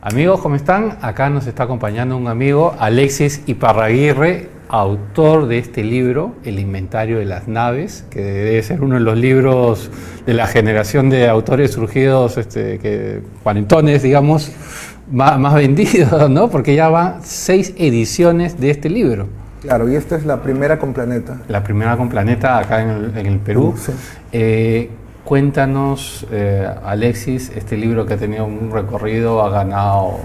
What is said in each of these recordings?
Amigos, ¿cómo están? Acá nos está acompañando un amigo, Alexis Iparraguirre, autor de este libro, El Inventario de las Naves, que debe ser uno de los libros de la generación de autores surgidos, cuarentones, digamos, más vendidos, ¿no? Porque ya van 6 ediciones de este libro. Claro, y esta es la primera con Planeta. La primera con Planeta acá en el Perú. Sí. Cuéntanos, Alexis, este libro que ha tenido un recorrido, ha ganado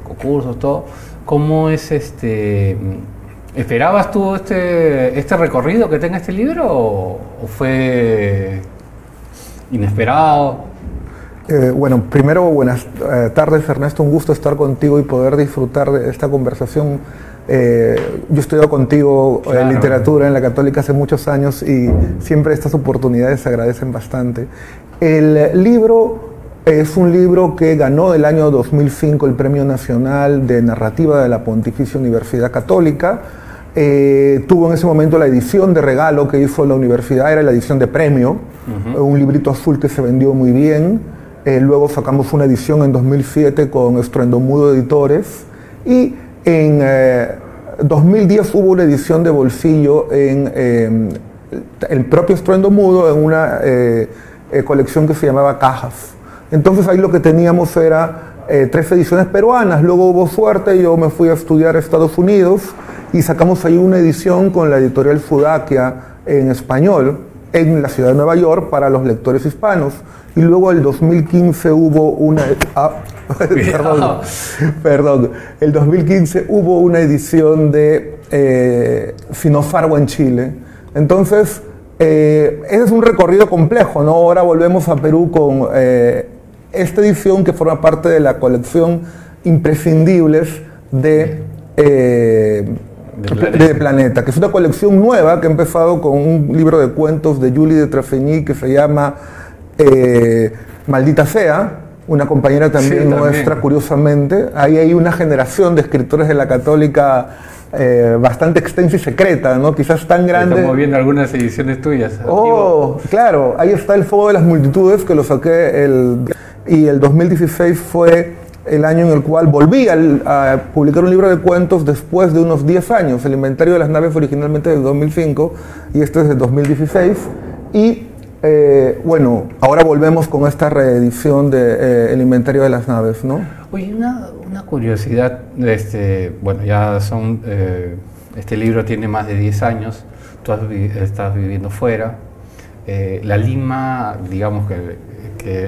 concursos, todo. ¿Cómo es ¿Esperabas tú este recorrido que tenga este libro o fue inesperado? Bueno, primero, buenas tardes, Ernesto. Un gusto estar contigo y poder disfrutar de esta conversación. Yo he estudiado contigo literatura en la Católica hace muchos años y siempre estas oportunidades se agradecen bastante. El libro es un libro que ganó el año 2005 el Premio Nacional de Narrativa de la Pontificia Universidad Católica. Tuvo en ese momento la edición de regalo que hizo la universidad, era la edición de premio, un librito azul que se vendió muy bien. Luego sacamos una edición en 2007 con Estruendo Mudo Editores y en 2010 hubo una edición de bolsillo en el propio Estruendo Mudo en una colección que se llamaba Cajas. Entonces ahí lo que teníamos era 3 ediciones peruanas. Luego hubo suerte, yo me fui a estudiar a Estados Unidos y sacamos ahí una edición con la editorial Fudakia en español en la ciudad de Nueva York para los lectores hispanos. Y luego el 2015 hubo una... perdón. El 2015 hubo una edición de Sinofargo en Chile. Entonces, ese es un recorrido complejo, ¿no? Ahora volvemos a Perú con esta edición que forma parte de la colección Imprescindibles de Planeta, que es una colección nueva que ha empezado con un libro de cuentos de Julie de Trafigny que se llama Maldita Sea, una compañera también nuestra, curiosamente. Ahí hay una generación de escritores de la Católica bastante extensa y secreta, ¿no? Quizás tan grande. Estamos viendo algunas ediciones tuyas. Oh, claro, ahí está El Fuego de las Multitudes, que lo saqué y el 2016 fue el año en el cual volví a publicar un libro de cuentos después de unos 10 años. El Inventario de las Naves originalmente del 2005 y este es del 2016. Y bueno, ahora volvemos con esta reedición de El Inventario de las Naves, ¿no? Oye, una curiosidad, bueno, ya son, este libro tiene más de 10 años, tú estás viviendo fuera, la Lima, digamos que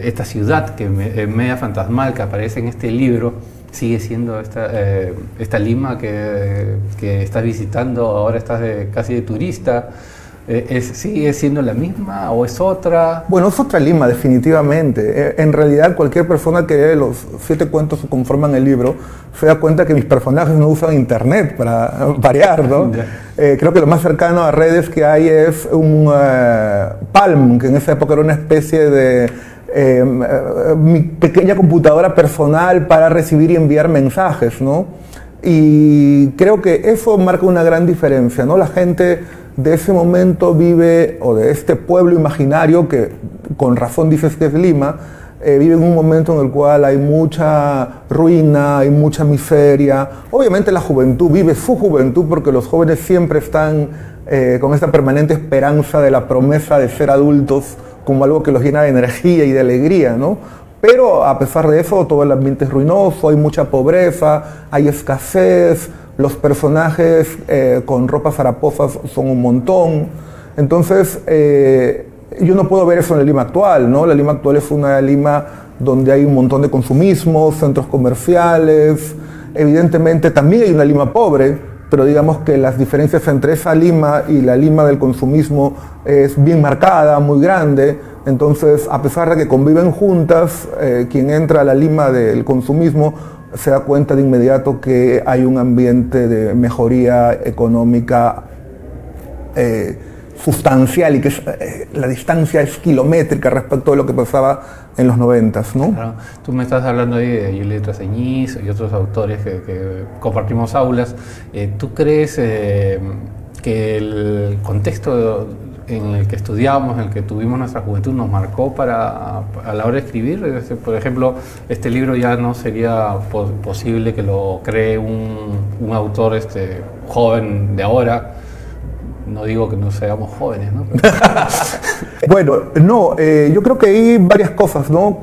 esta ciudad que media fantasmal que aparece en este libro, sigue siendo esta Lima que estás visitando, ahora estás casi de turista. ¿Sigue siendo la misma o es otra? Bueno, es otra Lima, definitivamente. En realidad, cualquier persona que lee los 7 cuentos que conforman el libro se da cuenta que mis personajes no usan internet para variar, ¿no? Creo que lo más cercano a redes que hay es un Palm, que en esa época era una especie de mi pequeña computadora personal para recibir y enviar mensajes, ¿no? Y creo que eso marca una gran diferencia, ¿no? La gente de ese momento vive, o de este pueblo imaginario que con razón dices que es Lima, vive en un momento en el cual hay mucha ruina, hay mucha miseria. Obviamente la juventud vive su juventud porque los jóvenes siempre están con esta permanente esperanza de la promesa de ser adultos como algo que los llena de energía y de alegría, ¿no? Pero a pesar de eso, todo el ambiente es ruinoso, hay mucha pobreza, hay escasez, los personajes con ropas haraposas son un montón. Entonces, yo no puedo ver eso en la Lima actual, ¿no? La Lima actual es una Lima donde hay un montón de consumismo, centros comerciales. Evidentemente, también hay una Lima pobre, pero digamos que las diferencias entre esa Lima y la Lima del consumismo es bien marcada, muy grande. Entonces, a pesar de que conviven juntas, quien entra a la Lima del consumismo se da cuenta de inmediato que hay un ambiente de mejoría económica sustancial y que la distancia es kilométrica respecto de lo que pasaba en los 90s, ¿no? Claro. Tú me estás hablando ahí de Julie Trafigny y otros autores que compartimos aulas. ¿Tú crees que el contexto en el que estudiamos, en el que tuvimos nuestra juventud, nos marcó a la hora de escribir? Por ejemplo, este libro ya no sería posible que lo cree un autor joven de ahora. No digo que no seamos jóvenes, ¿no? Bueno, no, yo creo que hay varias cosas, ¿no?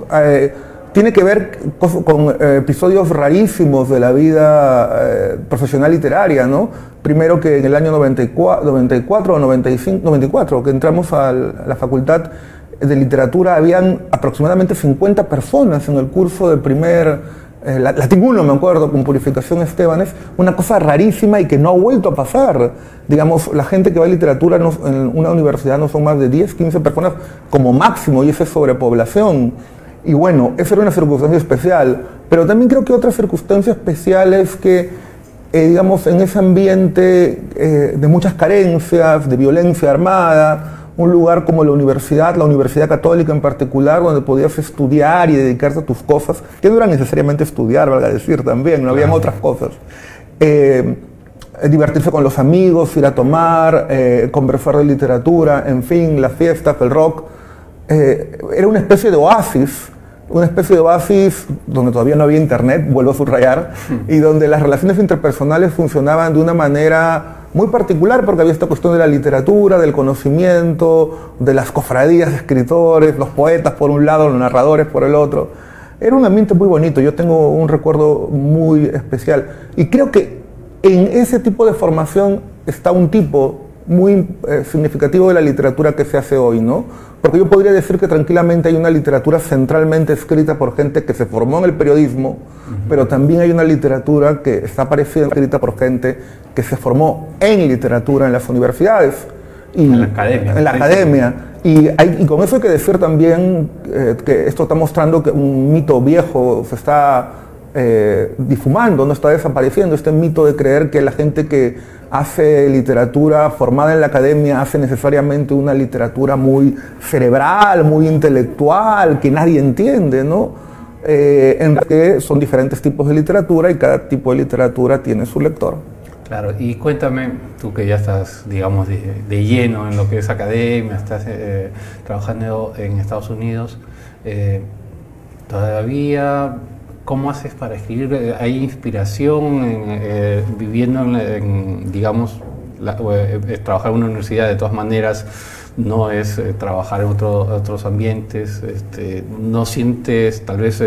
Tiene que ver con episodios rarísimos de la vida profesional literaria, ¿no? Primero que en el año 94 o 94, que entramos a la Facultad de Literatura, habían aproximadamente 50 personas en el curso de primer Latín 1, me acuerdo, con Purificación Estebanes, una cosa rarísima y que no ha vuelto a pasar. Digamos, la gente que va a literatura en una universidad no son más de 10, 15 personas como máximo, y esa es sobrepoblación. Y bueno, esa era una circunstancia especial, pero también creo que otra circunstancia especial es que, digamos, en ese ambiente de muchas carencias, de violencia armada, un lugar como la Universidad Católica en particular, donde podías estudiar y dedicarte a tus cosas, que no era necesariamente estudiar, valga decir también, no habían otras cosas. Divertirse con los amigos, ir a tomar, conversar de literatura, en fin, las fiestas, el rock. Era una especie de oasis donde todavía no había internet, vuelvo a subrayar, y donde las relaciones interpersonales funcionaban de una manera muy particular, porque había esta cuestión de la literatura, del conocimiento, de las cofradías de escritores, los poetas por un lado, los narradores por el otro. Era un ambiente muy bonito, yo tengo un recuerdo muy especial. Y creo que en ese tipo de formación está un tipo muy significativo de la literatura que se hace hoy, ¿no? Porque yo podría decir que tranquilamente hay una literatura centralmente escrita por gente que se formó en el periodismo, pero también hay una literatura que está apareciendo escrita por gente que se formó en literatura en las universidades. Y en la academia. En la academia. Y con eso hay que decir también que esto está mostrando que un mito viejo se está difumando, no está desapareciendo, este mito de creer que la gente que hace literatura formada en la academia hace necesariamente una literatura muy cerebral, muy intelectual, que nadie entiende, ¿no? En realidad son diferentes tipos de literatura y cada tipo de literatura tiene su lector. Claro, y cuéntame, tú que ya estás, digamos, de lleno en lo que es academia, estás trabajando en Estados Unidos, todavía, ¿cómo haces para escribir? ¿Hay inspiración viviendo digamos, trabajar en una universidad de todas maneras? No es trabajar en otros ambientes, no sientes tal vez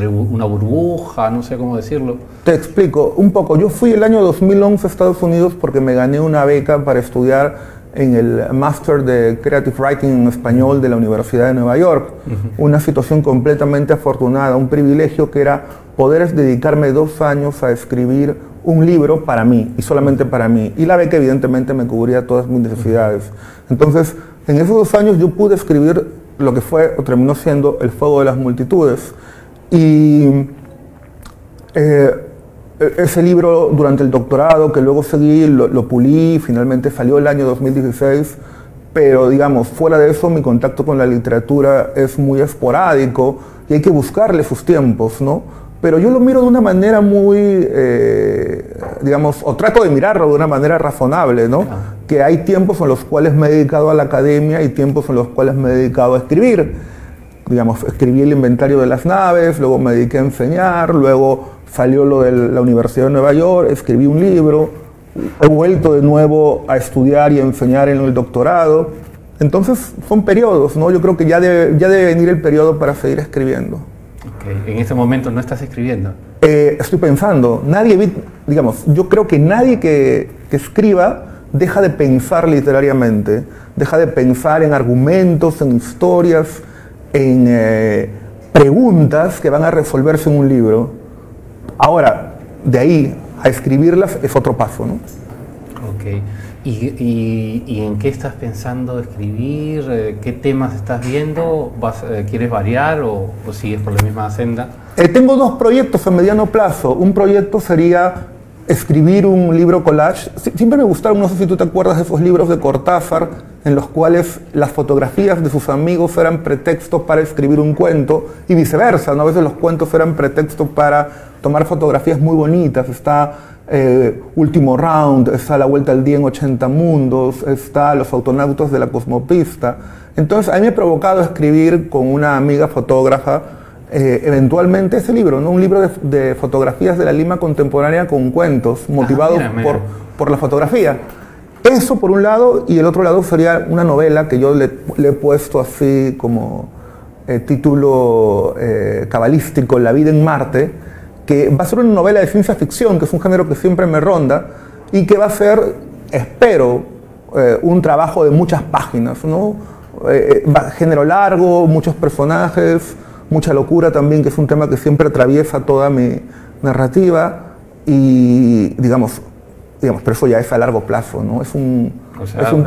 una burbuja, no sé cómo decirlo. Te explico un poco. Yo fui el año 2011 a Estados Unidos porque me gané una beca para estudiar en el Master de Creative Writing en español de la Universidad de Nueva York. Una situación completamente afortunada, un privilegio que era poder dedicarme 2 años a escribir un libro para mí, y solamente para mí. Y la beca evidentemente me cubría todas mis necesidades. Entonces, en esos 2 años yo pude escribir lo que fue, o terminó siendo, El fuego de las multitudes. Y ese libro, durante el doctorado, que luego seguí, lo pulí, finalmente salió el año 2016, pero digamos, fuera de eso, mi contacto con la literatura es muy esporádico y hay que buscarle sus tiempos, ¿no? Pero yo lo miro de una manera muy, digamos, o trato de mirarlo de una manera razonable, ¿no? Que hay tiempos en los cuales me he dedicado a la academia y tiempos en los cuales me he dedicado a escribir. Digamos, escribí el inventario de las naves, luego me dediqué a enseñar, luego salió lo de la Universidad de Nueva York, escribí un libro, he vuelto de nuevo a estudiar y a enseñar en el doctorado. Entonces son periodos, ¿no? Yo creo que ya debe venir el periodo para seguir escribiendo. Okay. ¿En este momento no estás escribiendo? Estoy pensando. Digamos, yo creo que nadie que escriba deja de pensar literariamente, deja de pensar en argumentos, en historias, en preguntas que van a resolverse en un libro. Ahora, de ahí a escribirlas es otro paso, ¿no? Ok. ¿Y en qué estás pensando escribir? ¿Qué temas estás viendo? ¿Quieres variar o sigues por la misma senda? Tengo 2 proyectos a mediano plazo. Un proyecto sería escribir un libro collage. Siempre me gustaron, no sé si tú te acuerdas de esos libros de Cortázar, en los cuales las fotografías de sus amigos eran pretextos para escribir un cuento, y viceversa, ¿no? A veces los cuentos eran pretextos para tomar fotografías muy bonitas. Está Último Round, está La Vuelta al Día en 80 Mundos, está Los Autonautas de la Cosmopista. Entonces a mí me ha provocado escribir con una amiga fotógrafa eventualmente ese libro, ¿no? Un libro de fotografías de la Lima contemporánea con cuentos, motivados por la fotografía. Eso por un lado, y el otro lado sería una novela que yo le he puesto así como título cabalístico, La vida en Marte, que va a ser una novela de ciencia ficción, que es un género que siempre me ronda, y que va a ser, espero, un trabajo de muchas páginas, ¿no? Género largo, muchos personajes, mucha locura también, que es un tema que siempre atraviesa toda mi narrativa, y digamos, pero eso ya es a largo plazo, ¿no?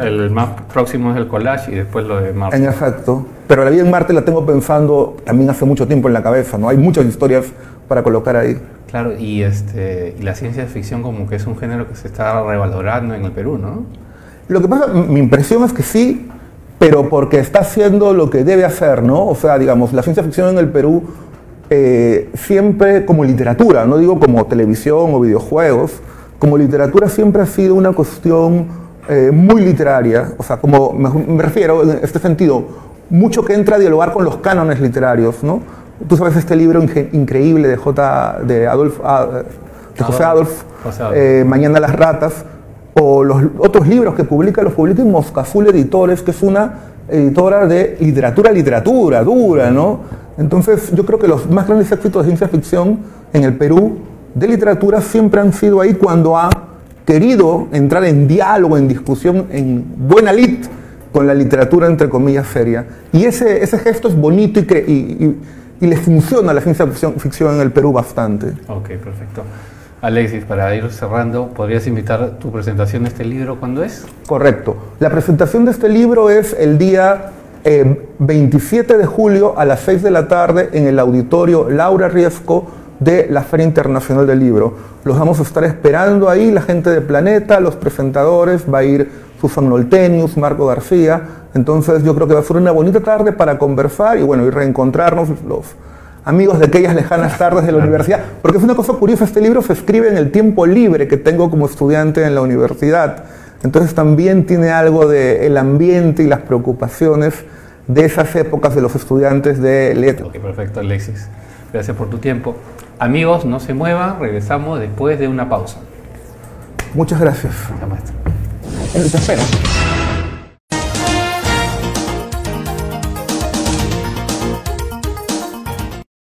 El más próximo es el collage y después lo de Marte. En efecto, pero La vida en Marte la tengo pensando también hace mucho tiempo en la cabeza, ¿no? Hay muchas historias para colocar ahí. Claro, y la ciencia ficción como que es un género que se está revalorando en el Perú, ¿no? Lo que pasa, mi impresión es que sí, pero porque está haciendo lo que debe hacer, ¿no? O sea, digamos, la ciencia ficción en el Perú siempre como literatura, no digo como televisión o videojuegos, como literatura siempre ha sido una cuestión muy literaria, o sea, como me refiero en este sentido, mucho que entra a dialogar con los cánones literarios, ¿no? Tú sabes este libro increíble de José Adolf, Mañana las ratas, o los otros libros que los publica en Moscazul Editores, que es una editora de literatura dura, ¿no? Entonces yo creo que los más grandes éxitos de ciencia ficción en el Perú de literatura siempre han sido ahí cuando ha querido entrar en diálogo, en discusión, en buena lid con la literatura entre comillas seria. Y ese gesto es bonito y le funciona a la ciencia ficción en el Perú bastante. Ok, perfecto. Alexis, para ir cerrando, ¿podrías invitar tu presentación de este libro? ¿Cuándo es? Correcto. La presentación de este libro es el día 27 de julio a las 6 de la tarde en el auditorio Laura Riesco de la Feria Internacional del Libro. Los vamos a estar esperando ahí, la gente de Planeta, los presentadores, va a ir Susan Noltenius, Marco García. Entonces yo creo que va a ser una bonita tarde para conversar y bueno, y reencontrarnos los amigos de aquellas lejanas tardes de la universidad, porque es una cosa curiosa, este libro se escribe en el tiempo libre que tengo como estudiante en la universidad, entonces también tiene algo del ambiente y las preocupaciones de esas épocas de los estudiantes de letras. Ok, perfecto, Alexis. Gracias por tu tiempo. Amigos, no se muevan, regresamos después de una pausa. Muchas gracias. Hasta maestro. Te espero.